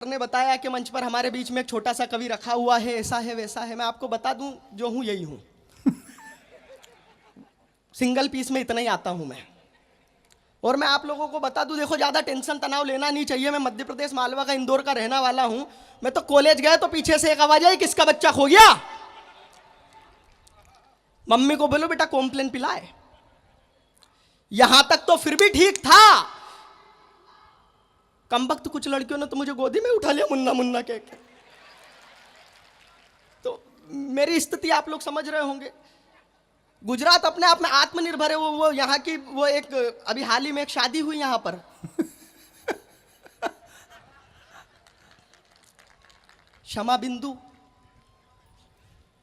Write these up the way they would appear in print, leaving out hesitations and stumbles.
ने बताया कि मंच पर हमारे बीच में एक छोटा सा कवि रखा हुआ है, ऐसा है वैसा है। मैं आपको बता दूं, जो हूं यही हूं। सिंगल पीस में इतना ही आता हूं मैं। और मैं आप लोगों को बता दूं, देखो ज्यादा टेंशन तनाव लेना नहीं चाहिए। मैं मध्य प्रदेश मालवा का, इंदौर का रहने वाला हूं। मैं तो कॉलेज गया तो पीछे से एक आवाज आई, किसका बच्चा खो गया। मम्मी को बोलो बेटा कॉम्प्लेन पिलाए। यहां तक तो फिर भी ठीक था। कमबख्त कुछ लड़कियों ने तो मुझे गोदी में उठा लिया मुन्ना मुन्ना के। तो मेरी स्थिति आप लोग समझ रहे होंगे। गुजरात अपने आप में आत्मनिर्भर है। वो यहाँ की वो एक अभी हाल ही में एक शादी हुई यहाँ पर। क्षमा बिंदु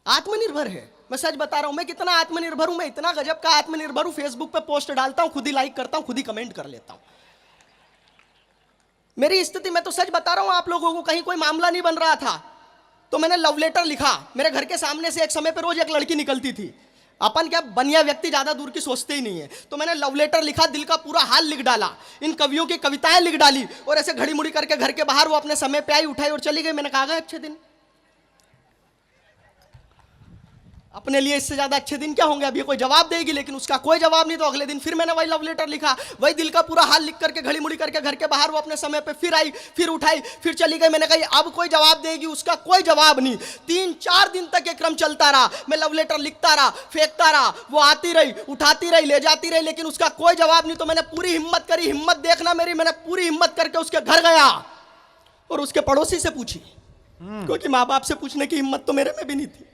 आत्मनिर्भर है। मैं सच बता रहा हूं। मैं कितना आत्मनिर्भर हूं, मैं इतना गजब का आत्मनिर्भर हूं। फेसबुक पे पोस्ट डालता हूं, खुद ही लाइक करता हूं, खुद ही कमेंट कर लेता हूं। मेरी स्थिति, मैं तो सच बता रहा हूं आप लोगों को, कहीं कोई मामला नहीं बन रहा था तो मैंने लव लेटर लिखा। मेरे घर के सामने से एक समय पे रोज एक लड़की निकलती थी। अपन क्या बनिया व्यक्ति ज्यादा दूर की सोचते ही नहीं है। तो मैंने लव लेटर लिखा, दिल का पूरा हाल लिख डाला, इन कवियों की कविताएं लिख डाली और ऐसे घड़ी मुड़ी करके घर के बाहर वो अपने समय पे आई, उठाई और चली गई। मैंने कहा गए अच्छे दिन। अपने लिए इससे ज्यादा अच्छे दिन क्या होंगे। अब ये कोई जवाब देगी, लेकिन उसका कोई जवाब नहीं। तो अगले दिन फिर मैंने वही लव लेटर लिखा, वही दिल का पूरा हाल लिख करके घड़ी मुड़ी करके घर के बाहर वो अपने समय पे फिर आई, फिर उठाई, फिर चली गई। मैंने कहा अब कोई जवाब देगी, उसका कोई जवाब नहीं। 3-4 दिन तक ये क्रम चलता रहा। मैं लव लेटर लिखता रहा, फेंकता रहा, वो आती रही, उठाती रही, ले जाती रही, लेकिन उसका कोई जवाब नहीं। तो मैंने पूरी हिम्मत करी, हिम्मत देखना मेरी, मैंने पूरी हिम्मत करके उसके घर गया और उसके पड़ोसी से पूछी, क्योंकि माँ बाप से पूछने की हिम्मत तो मेरे में भी नहीं थी।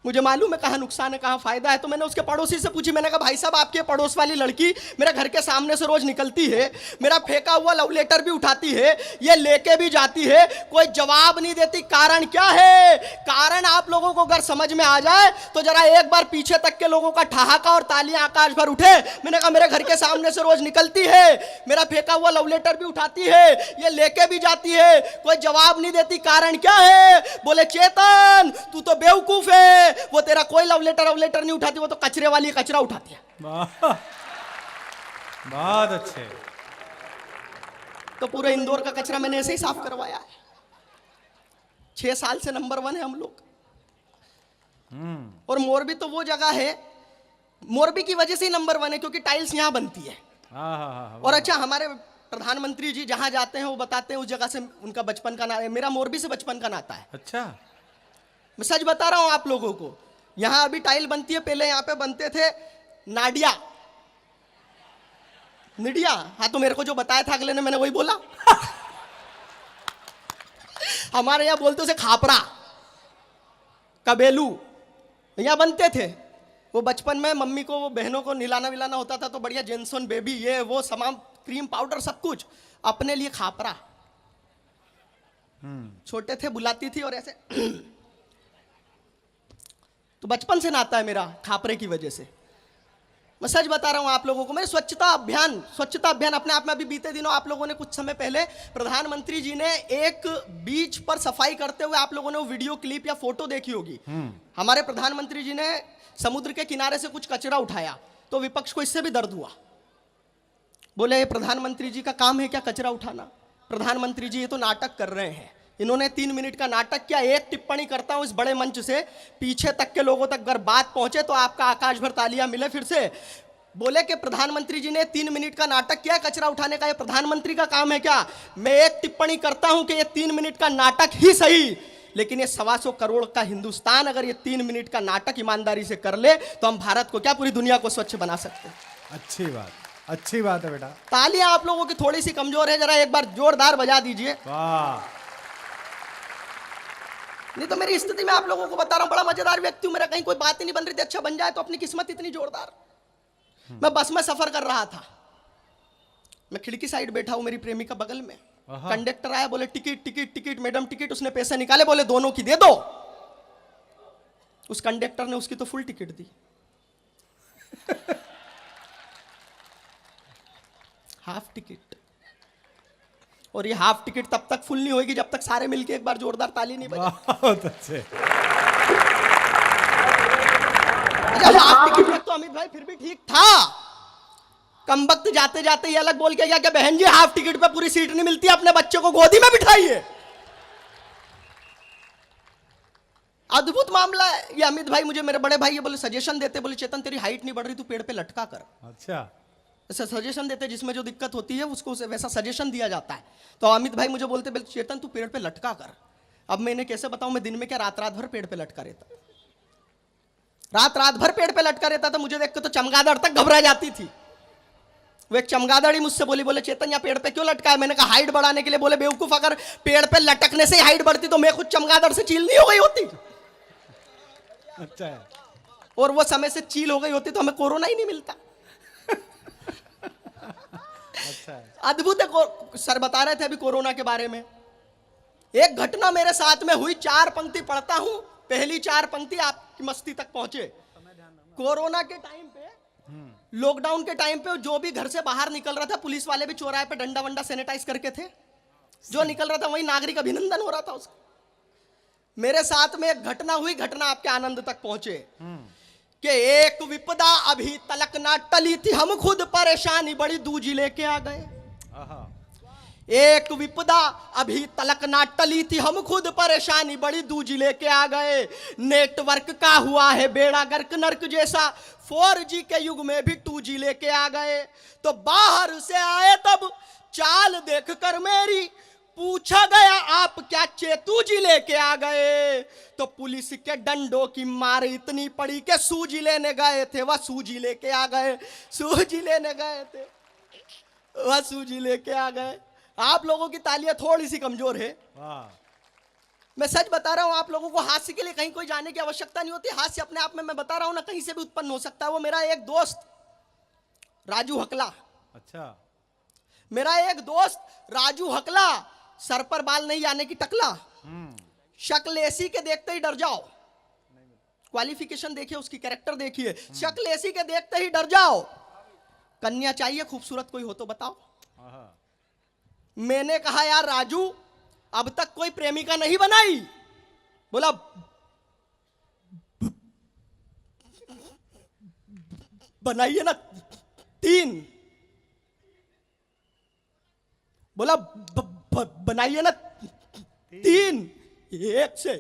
मुझे मालूम है कहाँ नुकसान है कहाँ फायदा है। तो मैंने उसके पड़ोसी से पूछी। मैंने कहा भाई साहब, आपके पड़ोस वाली लड़की मेरे घर के सामने से रोज निकलती है, मेरा फेंका हुआ लव लेटर भी उठाती है, ये लेके भी जाती है, कोई जवाब नहीं देती, कारण क्या है। कारण आप लोगों को अगर समझ में आ जाए तो जरा एक बार पीछे तक के लोगों का ठहाका और तालियां आकाश भर उठे। मैंने कहा मेरे घर के सामने से रोज निकलती है, मेरा फेंका हुआ लव लेटर भी उठाती है, ये लेके भी जाती है, कोई जवाब नहीं देती, कारण क्या है। बोले चेतन तू तो बेवकूफ है, वो तेरा कोई लव लेटर नहीं उठाती, वो तो कचरे वाली कचरा उठाती है। बहुत अच्छे। तो पूरे इंदौर का कचरा मैंने ऐसे ही साफ करवाया है। 6 साल से नंबर 1 है हम लोग। और मोरबी तो वो जगह है, मोरबी की वजह से ही नंबर 1 है, क्योंकि टाइल्स यहां बनती है। और अच्छा, हमारे प्रधानमंत्री जी जहां जाते हैं वो बताते हैं उस जगह से उनका बचपन का नाता है। मेरा मोरबी से बचपन का नाता है। अच्छा, मैं सच बता रहा हूं आप लोगों को। यहां अभी टाइल बनती है, पहले यहां पे बनते थे नाडिया निडिया। हाँ, तो मेरे को जो बताया था अगले ने, मैंने वही बोला। हमारे यहां बोलते उसे खापरा, कबेलू, यहां बनते थे। वो बचपन में मम्मी को, वो बहनों को निलाना विलाना होता था तो बढ़िया जेनसन बेबी, ये वो तमाम क्रीम पाउडर सब कुछ, अपने लिए खापरा। छोटे थे बुलाती थी और ऐसे। तो बचपन से नाता है मेरा खापरे की वजह से। मैं सच बता रहा हूं आप लोगों को। मेरे स्वच्छता अभियान अपने आप में, अभी बीते दिनों आप लोगों ने कुछ समय पहले प्रधानमंत्री जी ने एक बीच पर सफाई करते हुए आप लोगों ने वो वीडियो क्लिप या फोटो देखी होगी। हमारे प्रधानमंत्री जी ने समुद्र के किनारे से कुछ कचरा उठाया, तो विपक्ष को इससे भी दर्द हुआ। बोले प्रधानमंत्री जी का काम है क्या कचरा उठाना। प्रधानमंत्री जी ये तो नाटक कर रहे हैं। इन्होंने 3 मिनट का नाटक किया। एक टिप्पणी करता हूं इस बड़े मंच से, पीछे तक के लोगों तक अगर बात पहुंचे तो आपका आकाश भर तालियां मिले फिर से। बोले कि प्रधानमंत्री जी ने 3 मिनट का नाटक किया कचरा उठाने का, ये प्रधानमंत्री का काम है क्या। मैं एक टिप्पणी करता हूं कि ये 3 मिनट का नाटक ही सही, लेकिन ये 125 करोड़ का हिंदुस्तान अगर ये 3 मिनट का नाटक ईमानदारी से कर ले तो हम भारत को क्या, पूरी दुनिया को स्वच्छ बना सकते हैं। अच्छी बात है बेटा। तालियां आप लोगों की थोड़ी सी कमजोर है, जरा एक बार जोरदार बजा दीजिए। वाह। नहीं तो मेरी स्थिति में आप लोगों को बता रहा हूं, बड़ा मजेदार व्यक्ति हूं। मेरा कहीं कोई बात ही नहीं बन रही थी, अच्छा बन जाए तो अपनी किस्मत इतनी जोरदार। मैं बस में सफर कर रहा था, मैं खिड़की साइड बैठा हूं, मेरी प्रेमिका बगल में। कंडक्टर आया, बोले ticket ticket ticket madam ticket. उसने पैसे निकाले, बोले दोनों की दे दो। उस कंडक्टर ने उसकी तो फुल टिकट दी। Half ticket. और ये हाफ टिकट तब तक फुल नहीं होगी जब तक सारे मिलके एक बार जोरदार ताली नहीं बजाए। बहुत अच्छे। हाफ टिकट तक तो अमित भाई फिर भी ठीक था। कम वक्त जाते जाते ये अलग बोल के गया कि बहन जी हाफ टिकट पे पूरी सीट नहीं मिलती, अपने बच्चे को गोदी में बिठाइए। अद्भुत मामला है ये। अमित भाई मुझे मेरे बड़े भाई ये बोले सजेशन देते, बोले चेतन तेरी हाइट नहीं बढ़ रही, तू पेड़ पे लटका कर। अच्छा। ऐसा सजेशन देते, जिसमें जो दिक्कत होती है उसको वैसा सजेशन दिया जाता है। तो अमित भाई मुझे बोलते बोले चेतन तू पेड़ पे लटका कर। अब मैं इन्हें कैसे बताऊं, मैं दिन में क्या रात रात भर पेड़ पे लटका रहता, रात रात भर पेड़ पे लटका रहता था। मुझे देख के तो चमगादड़ तक घबरा जाती थी। वो एक चमगादड़ ही मुझसे बोली, बोले चेतन यहाँ पेड़ पे क्यों लटका है? मैंने कहा हाइट बढ़ाने के लिए। बोले बेवकूफ, अगर पेड़ पे लटकने से ही हाइट बढ़ती तो मैं खुद चमगादड़ से चील नहीं हो गई होती। अच्छा है। और वो समय से चील हो गई होती तो हमें कोरोना ही नहीं मिलता। अच्छा है। अद्भुत है। सर बता रहे थे अभी कोरोना के बारे में, एक घटना मेरे साथ में हुई। 4 पंक्ति पढ़ता हूं, पहली 4 पंक्ति आपकी मस्ती तक पहुंचे। कोरोना के टाइम पे, लॉकडाउन के टाइम पे जो भी घर से बाहर निकल रहा था, पुलिस वाले भी चौराहे पे डंडा वंडा सैनिटाइज करके थे। जो निकल रहा था वही नागरिक अभिनंदन हो रहा था उसका। मेरे साथ में एक घटना हुई, घटना आपके आनंद तक पहुंचे कि एक विपदा अभी तलक ना टली थी, हम खुद परेशानी बड़ी दूजी लेके आ गए। एक विपदा अभी तलक ना टली थी, हम खुद परेशानी बड़ी दूजी लेके आ गए। नेटवर्क का हुआ है बेड़ा गर्क नर्क जैसा, 4G के युग में भी 2G लेके आ गए। तो बाहर से आए तब चाल देखकर मेरी पूछा गया आप क्या चेतू जी लेके आ गए? तो पुलिस के डंडों की मार इतनी पड़ी कि सूजी लेने गए थे वह सूजी लेके आ गए। सूजी लेने गए थे वह सूजी लेके आ गए। आप लोगों की तालियां थोड़ी सी कमजोर है। मैं सच बता रहा हूं, आप लोगों को हास्य के लिए कहीं कोई जाने की आवश्यकता नहीं होती। हास्य अपने आप में मैं बता रहा हूं ना, कहीं से भी उत्पन्न हो सकता है। वो मेरा एक दोस्त राजू हकला, अच्छा। मेरा एक दोस्त राजू हकला, सर पर बाल नहीं आने की टकला, शक्ल ऐसी के देखते ही डर जाओ। क्वालिफिकेशन देखिए उसकी, कैरेक्टर देखिए, शक्ल ऐसी के देखते ही डर जाओ। कन्या चाहिए खूबसूरत कोई हो तो बताओ। मैंने कहा यार राजू अब तक कोई प्रेमिका नहीं बनाई? बोला बनाइए ना 3। बोला बनाइए ना 3, एक से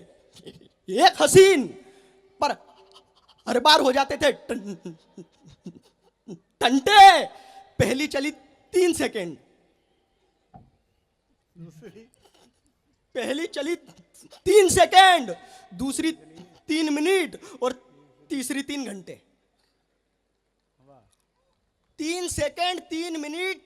एक हसीन, पर हर बार हो जाते थे टंटे। पहली चली 3 सेकेंड, पहली चली 3 सेकेंड, दूसरी 3 मिनट और तीसरी 3 घंटे। 3 सेकेंड, 3 मिनट,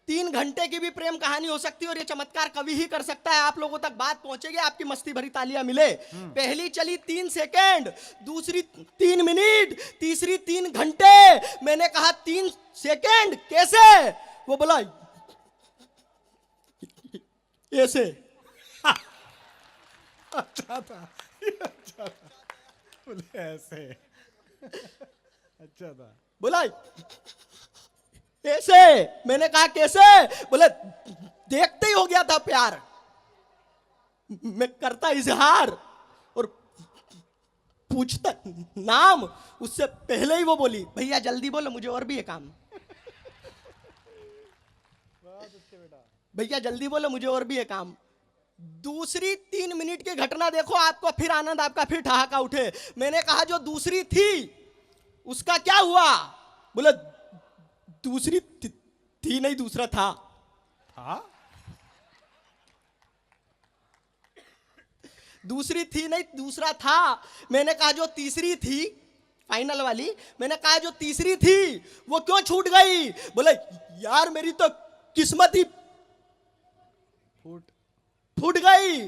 3 घंटे की भी प्रेम कहानी हो सकती है और ये चमत्कार कवि ही कर सकता है। आप लोगों तक बात पहुंचेगी, आपकी मस्ती भरी तालियां मिले। पहली चली 3 सेकेंड, दूसरी 3 मिनट, तीसरी 3 घंटे। मैंने कहा 3 सेकेंड कैसे? वो बोला ऐसे। अच्छा था, अच्छा था, बोले ऐसे। अच्छा था। बोला कैसे? मैंने कहा कैसे? बोले देखते ही हो गया था प्यार, मैं करता इजहार और पूछता नाम, उससे पहले ही वो बोली भैया जल्दी बोलो मुझे और भी है काम। भैया जल्दी बोलो मुझे और भी है काम। दूसरी 3 मिनट की घटना देखो, आपको फिर आनंद, आपका फिर ठहाका उठे। मैंने कहा जो दूसरी थी उसका क्या हुआ? बोले दूसरी थी नहीं, दूसरा था। दूसरी थी नहीं, दूसरा था। मैंने कहा जो तीसरी थी फाइनल वाली, मैंने कहा जो तीसरी थी वो क्यों छूट गई? बोले यार मेरी तो किस्मत ही फूट गई।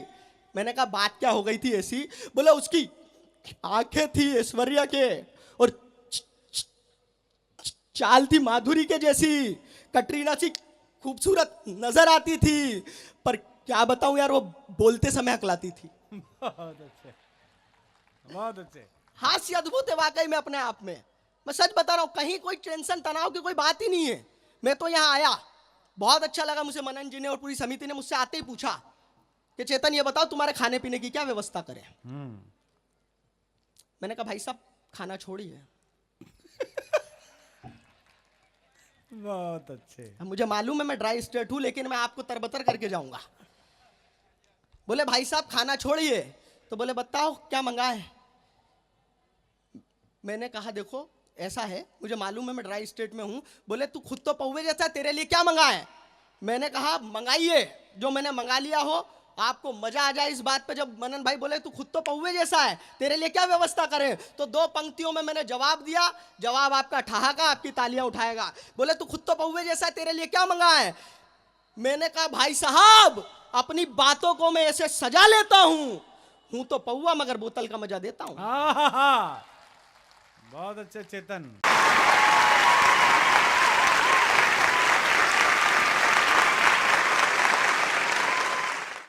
मैंने कहा बात क्या हो गई थी ऐसी? बोले उसकी आंखें थी ऐश्वर्या के और चाल थी माधुरी के जैसी, कटरीना सी खूबसूरत नजर आती थी, पर क्या बताऊं यार वो बोलते समय हकलाती थी। बहुत अच्छे, बहुत अच्छे। हास्य अद्भुत है वाकई में अपने आप में। मैं सच बता रहा हूं, कहीं कोई टेंशन तनाव की कोई बात ही नहीं है। मैं तो यहां आया, बहुत अच्छा लगा मुझे। मनन जी ने और पूरी समिति ने मुझसे आते ही पूछा कि चेतन ये बताओ तुम्हारे खाने पीने की क्या व्यवस्था करें। मैंने कहा भाई साहब खाना छोड़िए, बहुत अच्छे। मुझे मालूम है मैं ड्राई स्टेट हूं, लेकिन मैं आपको तरबतर करके जाऊंगा। बोले भाई साहब खाना छोड़िए, तो बोले बताओ क्या मंगाए। मैंने कहा देखो ऐसा है, मुझे मालूम है मैं ड्राई स्टेट में हूं। बोले तू खुद तो पौवे जैसा, तेरे लिए क्या मंगाए। मैंने कहा मंगाइए जो मैंने मंगा लिया हो, आपको मजा आ जाए इस बात पे। जब मनन भाई बोले तू खुद तो पौवे जैसा है, तेरे लिए क्या व्यवस्था करें, तो 2 पंक्तियों में मैंने जवाब दिया। जवाब आपका ठहाका, आपकी तालियां उठाएगा। बोले तू खुद तो पौवे जैसा है, तेरे लिए क्या मंगाए। मैंने कहा भाई साहब अपनी बातों को मैं ऐसे सजा लेता हूं तो पौवा, मगर बोतल का मजा देता हूं। बहुत अच्छे चेतन।